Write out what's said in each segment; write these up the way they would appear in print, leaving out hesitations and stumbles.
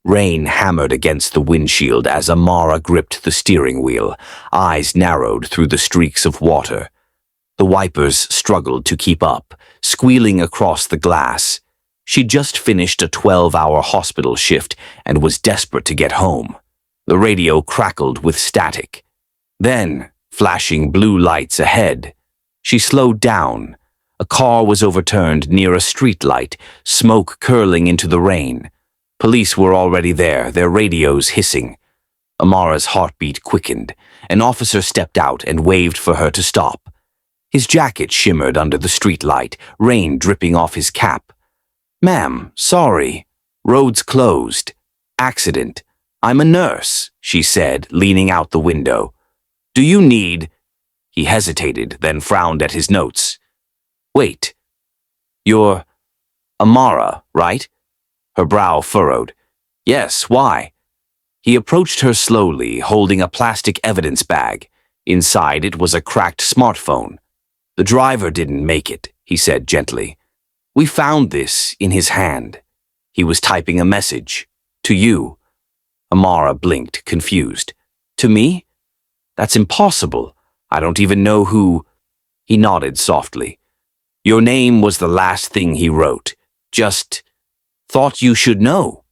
Rain hammered against the windshield as Amara gripped the steering wheel, eyes narrowed through the streaks of water. The wipers struggled to keep up, squealing across the glass. She'd just finished a 12-hour hospital shift and was desperate to get home. The radio crackled with static. Then, flashing blue lights ahead, she slowed down. A car was overturned near a streetlight, smoke curling into the rain. Police were already there, their radios hissing. Amara's heartbeat quickened. An officer stepped out and waved for her to stop. His jacket shimmered under the streetlight, rain dripping off his cap. "Ma'am, sorry. Road's closed. Accident. I'm a nurse," she said, leaning out the window. "Do you need—" He hesitated, then frowned at his notes. "Wait. You're Amara, right?" Her brow furrowed. "Yes, why?" He approached her slowly, holding a plastic evidence bag. Inside it was a cracked smartphone. "The driver didn't make it," he said gently. "We found this in his hand." He was typing a message. "To you." Amara blinked, confused. "To me? That's impossible. I don't even know who—" He nodded softly. "Your name was the last thing he wrote. Just thought you should know."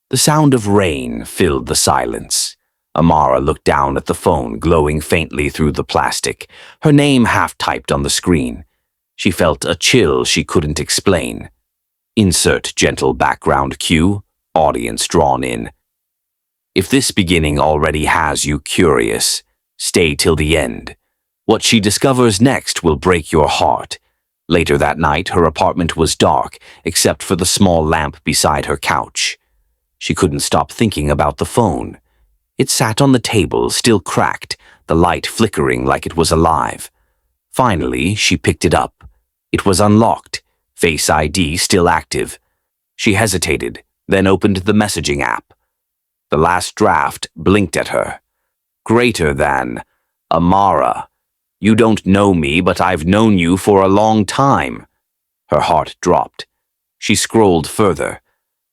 The sound of rain filled the silence. Amara looked down at the phone, glowing faintly through the plastic, her name half-typed on the screen. She felt a chill she couldn't explain. Insert gentle background cue, audience drawn in. If this beginning already has you curious, stay till the end. What she discovers next will break your heart. Later that night, her apartment was dark, except for the small lamp beside her couch. She couldn't stop thinking about the phone. It sat on the table, still cracked, the light flickering like it was alive. Finally, she picked it up. It was unlocked, Face ID still active. She hesitated, then opened the messaging app. The last draft blinked at her. Greater than, Amara. You don't know me, but I've known you for a long time. Her heart dropped. She scrolled further.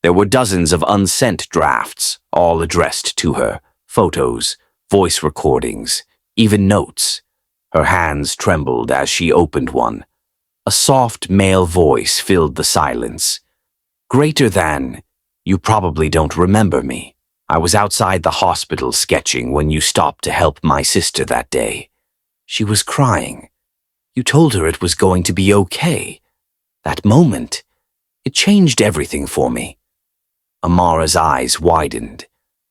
There were dozens of unsent drafts, all addressed to her. Photos, voice recordings, even notes. Her hands trembled as she opened one. A soft male voice filled the silence. Greater than, you probably don't remember me. I was outside the hospital sketching when you stopped to help my sister that day. She was crying. You told her it was going to be okay. That moment, it changed everything for me. Amara's eyes widened.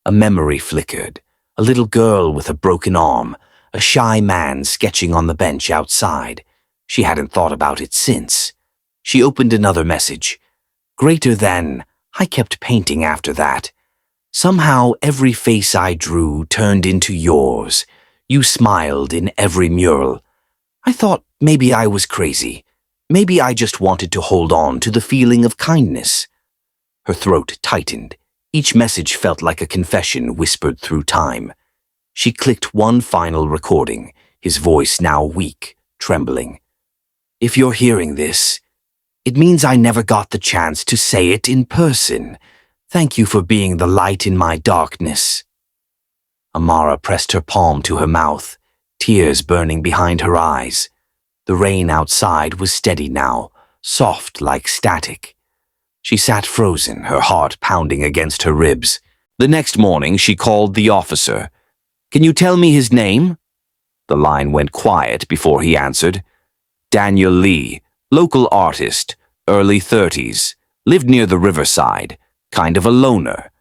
A memory flickered. A little girl with a broken arm, a shy man sketching on the bench outside. She hadn't thought about it since. She opened another message. Greater than, I kept painting after that. Somehow every face I drew turned into yours. You smiled in every mural. I thought maybe I was crazy. Maybe I just wanted to hold on to the feeling of kindness. Her throat tightened. Each message felt like a confession whispered through time. She clicked one final recording, his voice now weak, trembling. If you're hearing this, it means I never got the chance to say it in person. Thank you for being the light in my darkness. Amara pressed her palm to her mouth, tears burning behind her eyes. The rain outside was steady now, soft like static. She sat frozen, her heart pounding against her ribs. The next morning, she called the officer. Can you tell me his name? The line went quiet before he answered. Daniel Lee, local artist, early 30s, lived near the riverside, kind of a loner.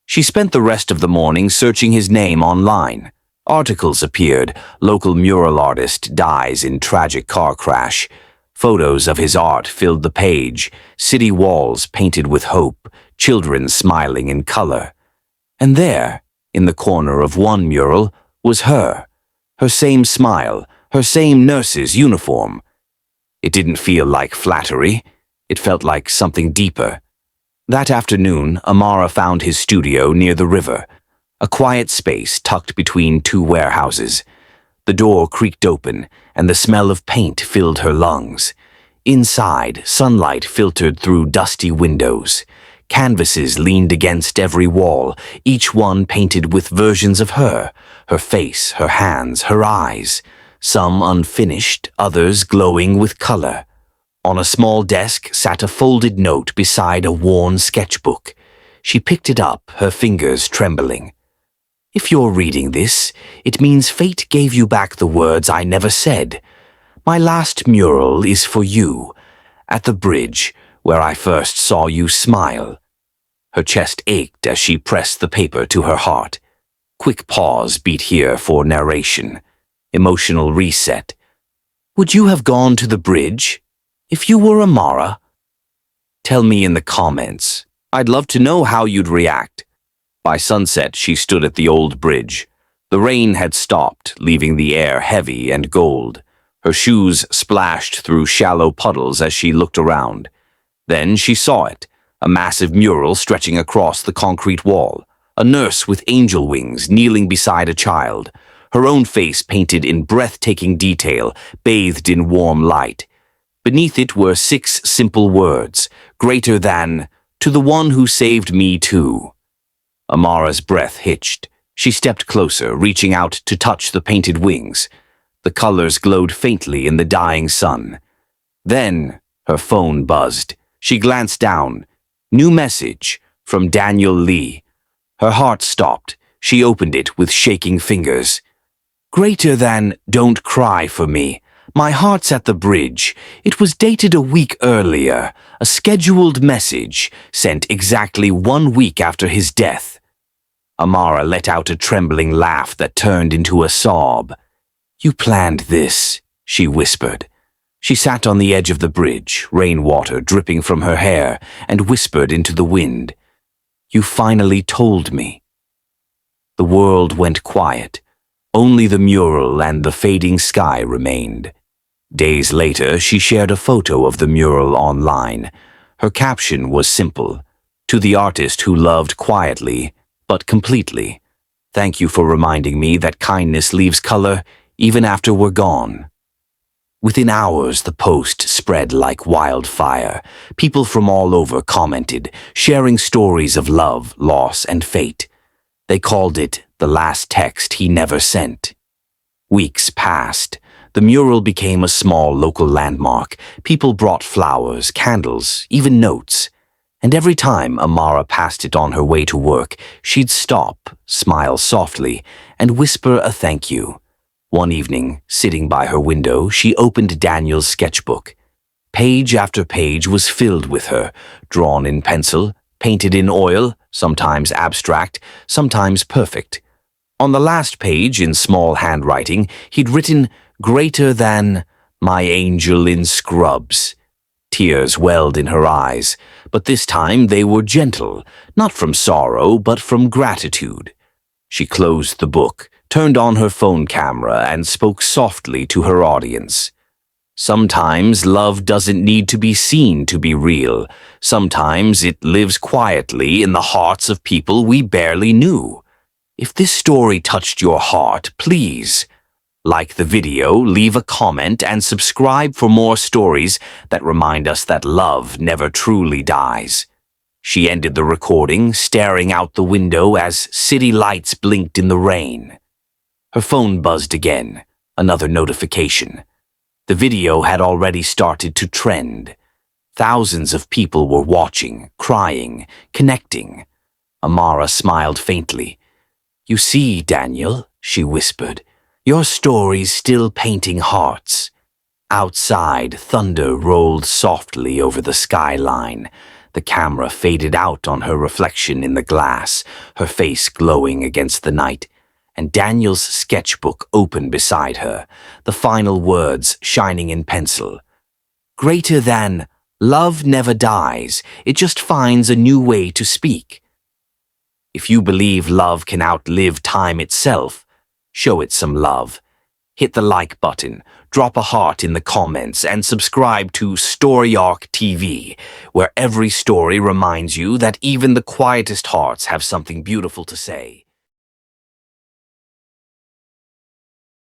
She spent the rest of the morning searching his name online. Articles appeared, local mural artist dies in tragic car crash. Photos of his art filled the page, city walls painted with hope, children smiling in color. And there, in the corner of one mural, was her same smile, her same nurse's uniform. It didn't feel like flattery. It felt like something deeper. That afternoon, Amara found his studio near the river, a quiet space tucked between two warehouses. The door creaked open, and the smell of paint filled her lungs. Inside, sunlight filtered through dusty windows. Canvases leaned against every wall, each one painted with versions of her face, her hands, her eyes, some unfinished, others glowing with color. On a small desk sat a folded note beside a worn sketchbook. She picked it up, her fingers trembling. If you're reading this, it means fate gave you back the words I never said. My last mural is for you, at the bridge where I first saw you smile. Her chest ached as she pressed the paper to her heart. Quick pause beat here for narration. Emotional reset. Would you have gone to the bridge if you were Amara? Tell me in the comments. I'd love to know how you'd react. By sunset, she stood at the old bridge. The rain had stopped, leaving the air heavy and gold. Her shoes splashed through shallow puddles as she looked around. Then she saw it, a massive mural stretching across the concrete wall. A nurse with angel wings kneeling beside a child, her own face painted in breathtaking detail, bathed in warm light. Beneath it were 6 simple words, greater than, to the one who saved me too. Amara's breath hitched. She stepped closer, reaching out to touch the painted wings. The colors glowed faintly in the dying sun. Then her phone buzzed. She glanced down. New message from Daniel Lee. Her heart stopped. She opened it with shaking fingers. Greater than, don't cry for me. My heart's at the bridge. It was dated a week earlier. A scheduled message sent exactly 1 week after his death. Amara let out a trembling laugh that turned into a sob. You planned this, she whispered. She sat on the edge of the bridge, rainwater dripping from her hair, and whispered into the wind. You finally told me. The world went quiet. Only the mural and the fading sky remained. Days later, she shared a photo of the mural online. Her caption was simple. To the artist who loved quietly, but completely. Thank you for reminding me that kindness leaves color even after we're gone. Within hours, the post spread like wildfire. People from all over commented, sharing stories of love, loss, and fate. They called it the last text he never sent. Weeks passed. The mural became a small local landmark. People brought flowers, candles, even notes. And every time Amara passed it on her way to work, she'd stop, smile softly, and whisper a thank you. One evening, sitting by her window, she opened Daniel's sketchbook. Page after page was filled with her, drawn in pencil, painted in oil, sometimes abstract, sometimes perfect. On the last page, in small handwriting, he'd written, greater than my angel in scrubs. Tears welled in her eyes, but this time they were gentle, not from sorrow, but from gratitude. She closed the book, turned on her phone camera, and spoke softly to her audience. Sometimes love doesn't need to be seen to be real. Sometimes it lives quietly in the hearts of people we barely knew. If this story touched your heart, please like the video, leave a comment, and subscribe for more stories that remind us that love never truly dies. She ended the recording, staring out the window as city lights blinked in the rain. Her phone buzzed again, another notification. The video had already started to trend. Thousands of people were watching, crying, connecting. Amara smiled faintly. You see, Daniel, she whispered, your story's still painting hearts. Outside, thunder rolled softly over the skyline. The camera faded out on her reflection in the glass, her face glowing against the night, and Daniel's sketchbook open beside her, the final words shining in pencil. Greater than, love never dies, it just finds a new way to speak. If you believe love can outlive time itself, show it some love. Hit the like button, drop a heart in the comments, and subscribe to STORYARC TV, where every story reminds you that even the quietest hearts have something beautiful to say.